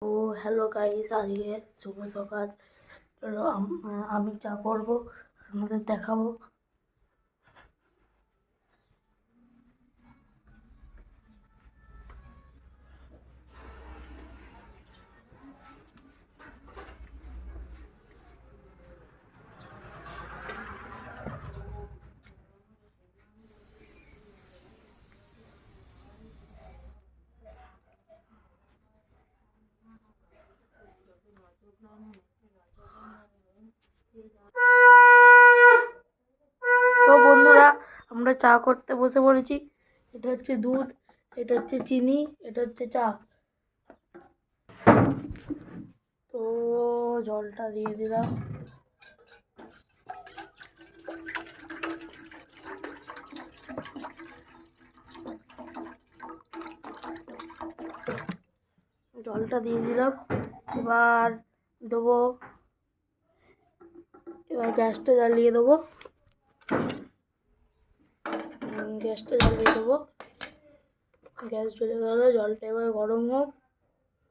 তো hello guys, আজকে শুভ সকাল। চলো আমি যা করবো আপনাদের দেখাবো। তো বন্ধুরা, আমরা চা করতে বসে পড়েছি। এটা হচ্ছে দুধ, এটা হচ্ছে চিনি, এটা হচ্ছে চা। তো জলটা দিয়ে দিলাম। জলটা দিয়ে দিলাম। এবার দেবো, এবার গ্যাসটা জ্বালিয়ে দেবো। গ্যাস জ্বলে গেলো, জলটা এবার গরম হোক।